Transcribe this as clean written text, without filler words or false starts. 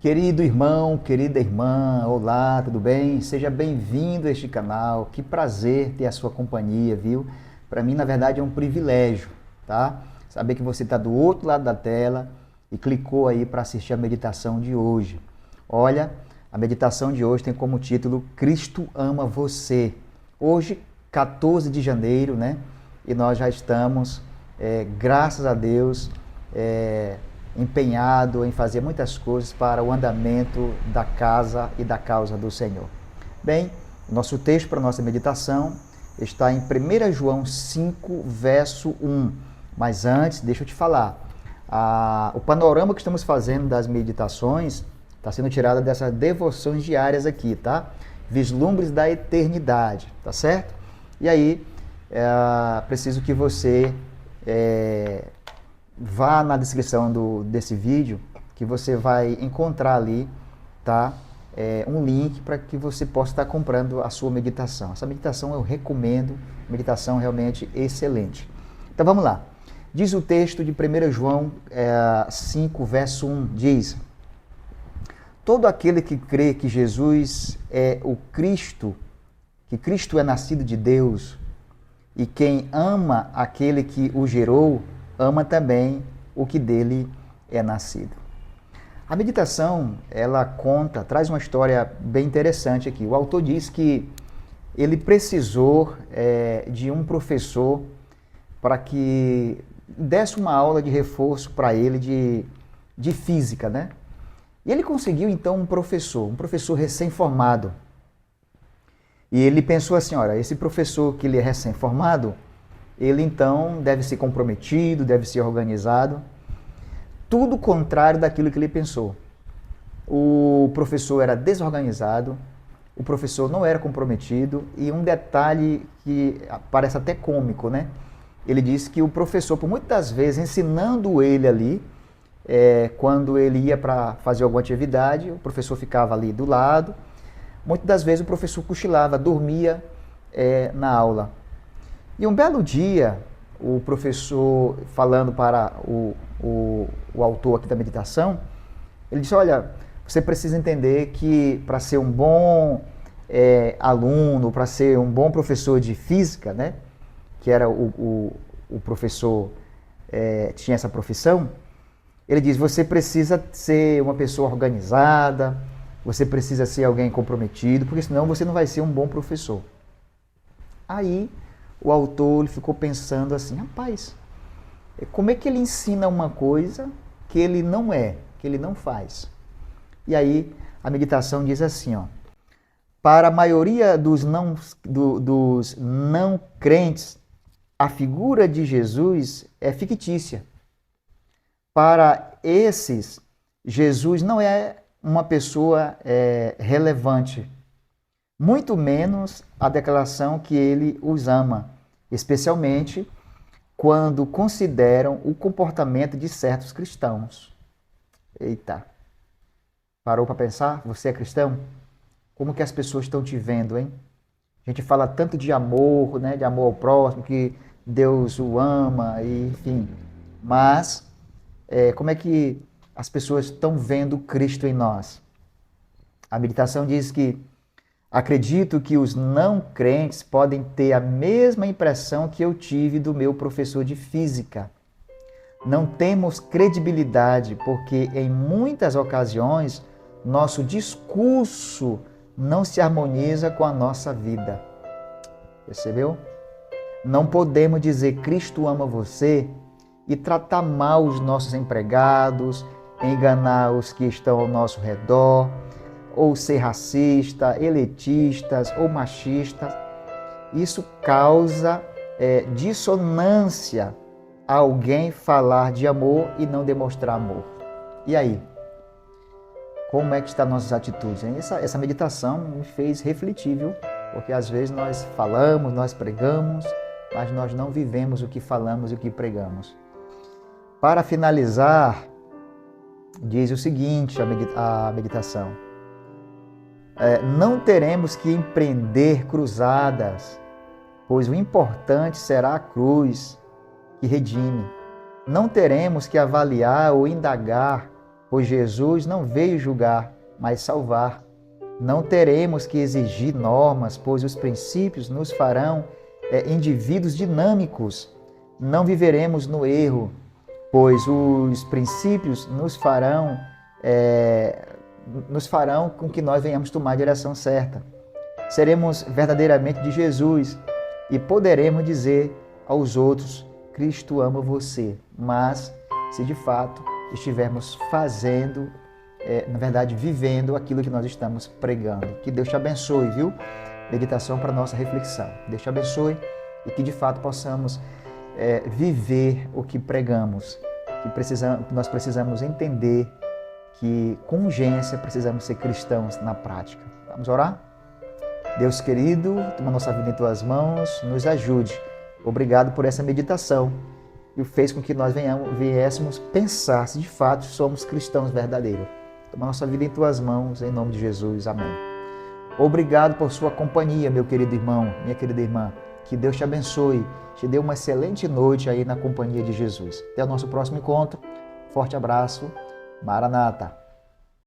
Querido irmão, querida irmã, olá, tudo bem? Seja bem-vindo a este canal. Que prazer ter a sua companhia, viu? Para mim, na verdade, é um privilégio, tá? Saber que você está do outro lado da tela e clicou aí para assistir a meditação de hoje. Olha, a meditação de hoje tem como título Cristo ama você. Hoje, 14 de janeiro, né? E nós já estamos, graças a Deus, empenhado em fazer muitas coisas para o andamento da casa e da causa do Senhor. Bem, nosso texto para a nossa meditação está em 1 João 5, verso 1. Mas antes, deixa eu te falar, o panorama que estamos fazendo das meditações está sendo tirado dessas devoções diárias aqui, tá? Vislumbres da eternidade, tá certo? E aí, preciso que você vá na descrição desse vídeo, que você vai encontrar ali, tá? Um link para que você possa estar comprando a sua meditação. Essa meditação eu recomendo, meditação realmente excelente. Então vamos lá. Diz o texto de 1 João 5, verso 1, diz: todo aquele que crê que Jesus é o Cristo, que Cristo é nascido de Deus, e quem ama aquele que o gerou, ama também o que dele é nascido. A meditação, ela traz uma história bem interessante aqui. O autor diz que ele precisou de um professor para que desse uma aula de reforço para ele de física, né? E ele conseguiu então um professor recém-formado. E ele pensou assim, olha, esse professor que ele é recém-formado, ele então deve ser comprometido, deve ser organizado. Tudo contrário daquilo que ele pensou. O professor era desorganizado, o professor não era comprometido, e um detalhe que parece até cômico, né? Ele disse que o professor, por muitas vezes, ensinando ele ali, quando ele ia para fazer alguma atividade, o professor ficava ali do lado. Muitas das vezes o professor cochilava, dormia na aula. E um belo dia, o professor, falando para o autor aqui da meditação, ele disse, olha, você precisa entender que para ser um bom aluno, para ser um bom professor de física, né, que era o professor, tinha essa profissão, ele diz, você precisa ser uma pessoa organizada, você precisa ser alguém comprometido, porque senão você não vai ser um bom professor. Aí o autor ficou pensando assim, rapaz, como é que ele ensina uma coisa que ele não é, que ele não faz? E aí a meditação diz assim, ó, para a maioria dos não crentes, a figura de Jesus é fictícia. Para esses, Jesus não é uma pessoa relevante, muito menos a declaração que ele os ama, especialmente quando consideram o comportamento de certos cristãos. Eita, parou para pensar? Você é cristão? Como que as pessoas estão te vendo, hein? A gente fala tanto de amor, né, de amor ao próximo, que Deus o ama, e, enfim, mas como é que as pessoas estão vendo Cristo em nós? A meditação diz que acredito que os não crentes podem ter a mesma impressão que eu tive do meu professor de física. Não temos credibilidade porque em muitas ocasiões nosso discurso não se harmoniza com a nossa vida. Percebeu? Não podemos dizer Cristo ama você e tratar mal os nossos empregados, enganar os que estão ao nosso redor, ou ser racista, elitistas ou machistas. Isso causa dissonância a alguém falar de amor e não demonstrar amor. E aí? Como é que estão nossas atitudes? Essa meditação me fez refletir, viu? Porque às vezes nós falamos, nós pregamos, mas nós não vivemos o que falamos e o que pregamos. Para finalizar, diz o seguinte a meditação. Não teremos que empreender cruzadas, pois o importante será a cruz que redime. Não teremos que avaliar ou indagar pois Jesus não veio julgar, mas salvar. Não teremos que exigir normas, pois os princípios nos farão indivíduos dinâmicos. Não viveremos no erro, pois os princípios nos farão com que nós venhamos tomar a direção certa. Seremos verdadeiramente de Jesus e poderemos dizer aos outros: Cristo ama você. Mas se de fato estivermos fazendo, na verdade, vivendo aquilo que nós estamos pregando. Que Deus te abençoe, viu? Meditação para nossa reflexão. Deus te abençoe e que de fato possamos viver o que pregamos. Nós precisamos entender que com urgência precisamos ser cristãos na prática. Vamos orar? Deus querido, toma nossa vida em tuas mãos, nos ajude. Obrigado por essa meditação que fez com que nós viéssemos pensar se de fato somos cristãos verdadeiros. Toma nossa vida em tuas mãos, em nome de Jesus. Amém. Obrigado por sua companhia, meu querido irmão, minha querida irmã. Que Deus te abençoe, te dê uma excelente noite aí na companhia de Jesus. Até o nosso próximo encontro. Forte abraço. Maranata.